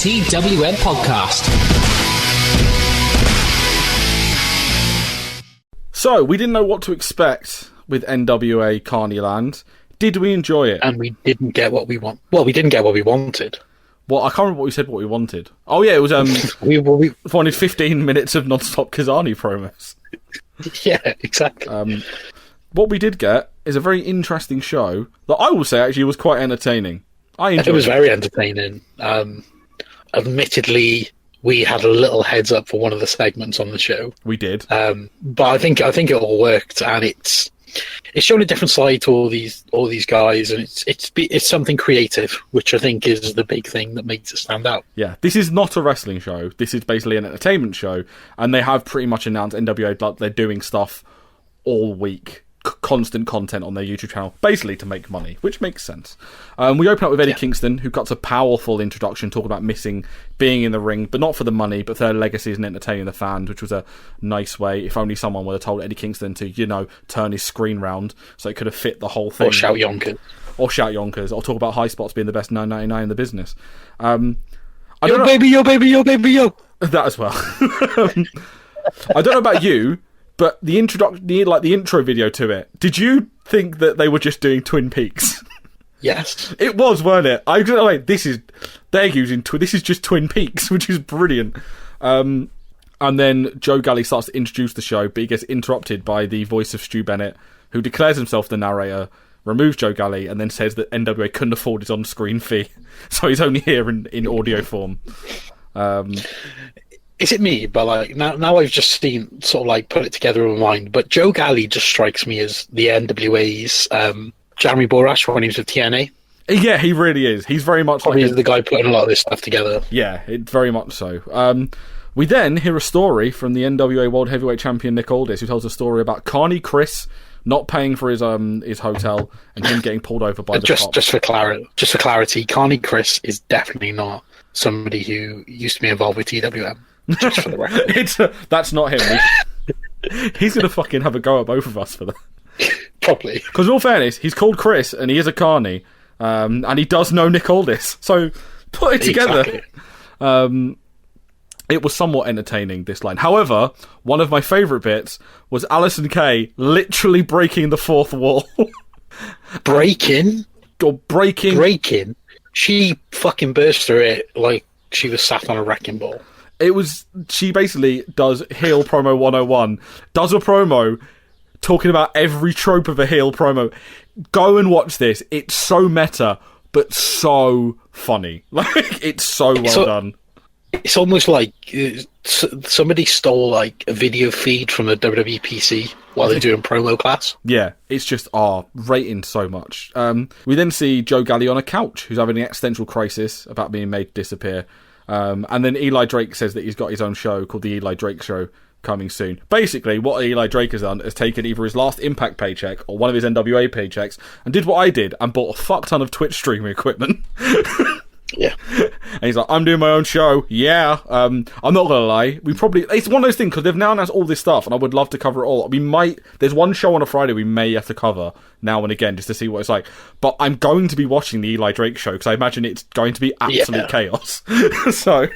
TWM podcast. So, we didn't know what to expect with NWA Carnyland. Did we enjoy it? And we didn't get what we want. Well, we didn't get what we wanted. Well, I can't remember what we said what we wanted. Oh yeah, it was we wanted 15 minutes of non-stop Kazani promos. Yeah, exactly. What we did get is a very interesting show that I will say actually was quite entertaining. I enjoyed it. It was very entertaining. Admittedly, we had a little heads up for one of the segments on the show. We did. But I think it all worked, and it's shown a different side to all these guys, and it's something creative, which I think is the big thing that makes it stand out. Yeah, this is not a wrestling show. This is basically an entertainment show, and they have pretty much announced NWA like they're doing stuff all week. Constant content on their YouTube channel, basically to make money, which makes sense. We open up with Eddie Kingston, who cuts a powerful introduction, talking about missing being in the ring, but not for the money, but for their legacies and entertaining the fans, which was a nice way. If only someone would have told Eddie Kingston to, turn his screen round so it could have fit the whole thing. Or shout yonkers. Or talk about High Spots being the best $9.99 in the business. Yo, baby, yo. That as well. I don't know about you, but the intro video to it, did you think that they were just doing Twin Peaks? Yes. It was, weren't it? I was like, this is just Twin Peaks, which is brilliant. And then Joe Galley starts to introduce the show, but he gets interrupted by the voice of Stu Bennett, who declares himself the narrator, removes Joe Galley, and then says that NWA couldn't afford his on-screen fee, so he's only here in audio form. Is it me? But now I've just seen put it together in my mind. But Joe Galley just strikes me as the NWA's Jeremy Borash when he was with TNA. Yeah, he really is. He's very much he's the guy putting a lot of this stuff together. Yeah, very much so. We then hear a story from the NWA World Heavyweight Champion Nick Aldis, who tells a story about Carney Chris not paying for his hotel and him getting pulled over by the cops. Just for clarity, Carney Chris is definitely not somebody who used to be involved with TWM. Just for the record. That's not him. He's going to fucking have a go at both of us for that. Probably. Because in all fairness, he's called Chris and he is a Carney. And he does know Nick Aldis. So put it together. Exactly. It was somewhat entertaining, this line. However, one of my favourite bits was Alison Kay literally breaking the fourth wall. Breaking? Breaking. She fucking burst through it like she was sat on a wrecking ball. She basically does heel promo 101, does a promo talking about every trope of a heel promo. Go and watch this. It's so meta, but so funny. It's so well done. It's almost like somebody stole a video feed from the WWE PC while they're doing promo class. Yeah, it's just rating so much. We then see Joe Galley on a couch, who's having an existential crisis about being made to disappear. And then Eli Drake says that he's got his own show called The Eli Drake Show coming soon. Basically, what Eli Drake has done is taken either his last Impact paycheck or one of his NWA paychecks and did what I did and bought a fuck ton of Twitch streaming equipment. Yeah. And he's like, I'm doing my own show. Yeah. I'm not going to lie. It's one of those things because they've now announced all this stuff and I would love to cover it all. There's one show on a Friday we may have to cover now and again just to see what it's like. But I'm going to be watching the Eli Drake show because I imagine it's going to be absolute chaos. So.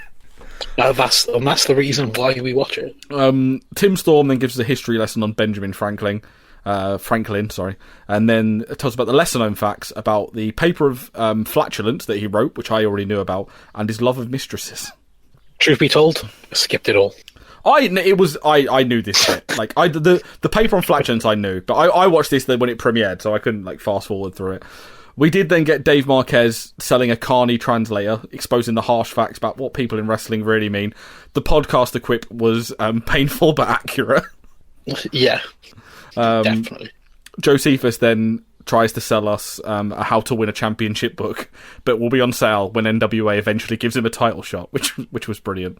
That's the reason why we watch it. Tim Storm then gives us a history lesson on Benjamin Franklin, and then tells about the lesser-known facts about the paper of flatulence that he wrote, which I already knew about, and his love of mistresses. Truth be told, I skipped it all. I knew this shit. The paper on flatulence I knew, but I watched this when it premiered, so I couldn't fast forward through it. We did then get Dave Marquez selling a Carney translator, exposing the harsh facts about what people in wrestling really mean. The podcast quip was painful but accurate. Yeah, definitely. Josephus then tries to sell us a How to Win a Championship book, but will be on sale when NWA eventually gives him a title shot, which was brilliant.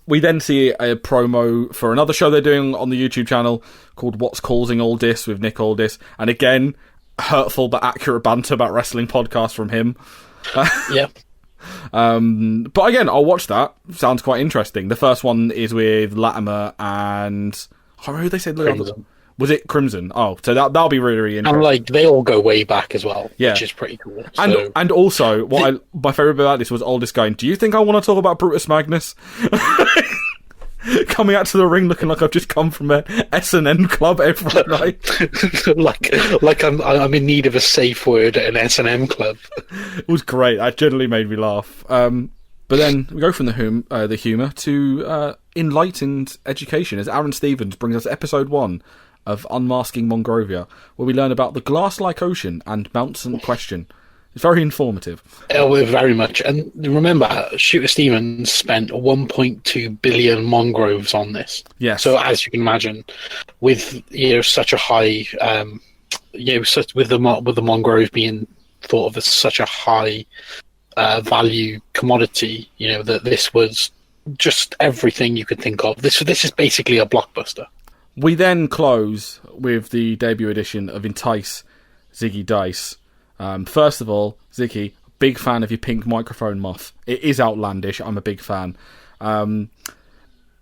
We then see a promo for another show they're doing on the YouTube channel called What's Causing All This with Nick Aldis, and again, hurtful but accurate banter about wrestling podcast from him. Yeah. But again, I'll watch that. Sounds quite interesting. The first one is with Latimer and... who they said? Was it Crimson? Oh, so that'll be really, really interesting. And like they all go way back as well, Yeah. which is pretty cool. And also, my favourite bit about this was Aldous going, "Do you think I want to talk about Brutus Magnus?" Coming out to the ring looking like I've just come from an S&M club every night. like I'm in need of a safe word at an S&M club. It was great. That generally made me laugh. But then we go from the humour to enlightened education as Aaron Stevens brings us episode 1 of Unmasking Monrovia, where we learn about the glass-like ocean and Mount St. Question. It's very informative. Oh, very much. And remember, Shooter Stevens spent 1.2 billion Mongroves on this. Yes. So as you can imagine, with such a high, with the Mongrove being thought of as such a high value commodity, that this was just everything you could think of. This is basically a blockbuster. We then close with the debut edition of Entice Zicky Dice. First of all, Zicky, big fan of your pink microphone muff. It is outlandish. I'm a big fan. I'm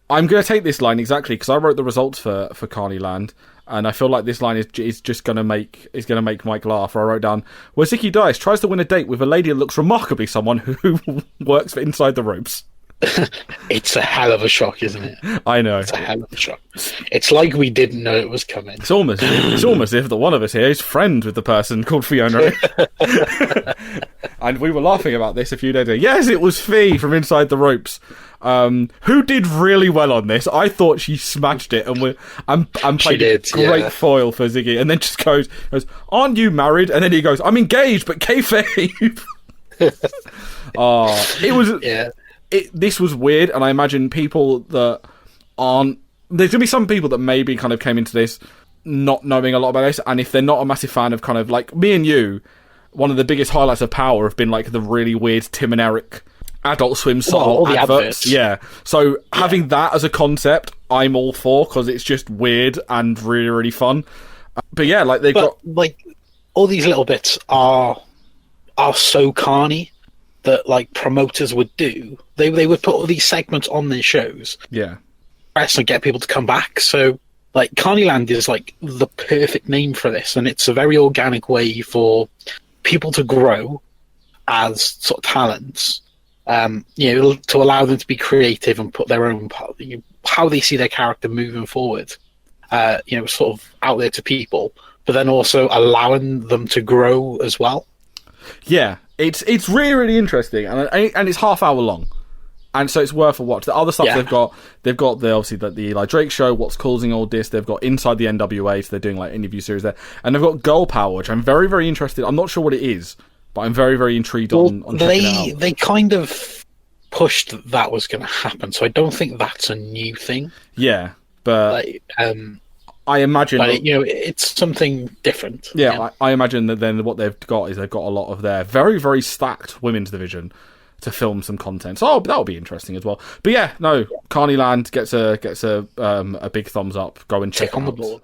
going to take this line exactly because I wrote the results for Carnyland, and I feel like this line is just going to make Mike laugh. I wrote down where Zicky Dice tries to win a date with a lady that looks remarkably someone who works for Inside the Ropes. It's a hell of a shock, isn't it? I know. It's a hell of a shock. It's like we didn't know it was coming. It's almost as if the one of us here is friends with the person called Fiona. And we were laughing about this a few days ago. Yes, it was Fee from Inside the Ropes, who did really well on this. I thought she smashed it and played a great foil for Ziggy. And then just goes, "Aren't you married?" And then he goes, "I'm engaged, but kayfabe." It was. Yeah. This was weird, and I imagine people that aren't... There's going to be some people that maybe kind of came into this not knowing a lot about this, and if they're not a massive fan of kind of, like, me and you, one of the biggest highlights of Power have been, like, the really weird Tim and Eric Adult Swim style adverts. Yeah. So having that as a concept, I'm all for, because it's just weird and really, really fun. But yeah, like, like, all these little bits are so carny that like promoters would do. They would put all these segments on their shows. Yeah. And get people to come back. So like Carnyland is like the perfect name for this, and it's a very organic way for people to grow as sort of talents. To allow them to be creative and put their own how they see their character moving forward. Sort of out there to people, but then also allowing them to grow as well. Yeah. It's really, really interesting, and it's half hour long, and so it's worth a watch. The other stuff they've got the Eli Drake show, What's Causing All This. They've got Inside the NWA, so they're doing like interview series there, and they've got Girl Power, which I'm very, very interested. I'm not sure what it is, but I'm very, very intrigued on checking it out. They kind of pushed that was going to happen, so I don't think that's a new thing. Yeah, but I imagine... But, it's something different. Yeah, I imagine that then what they've got is they've got a lot of their very, very stacked women's division to film some content. So that'll be interesting as well. But yeah, no, Carnyland gets a big thumbs up. Go and check it out. On the board.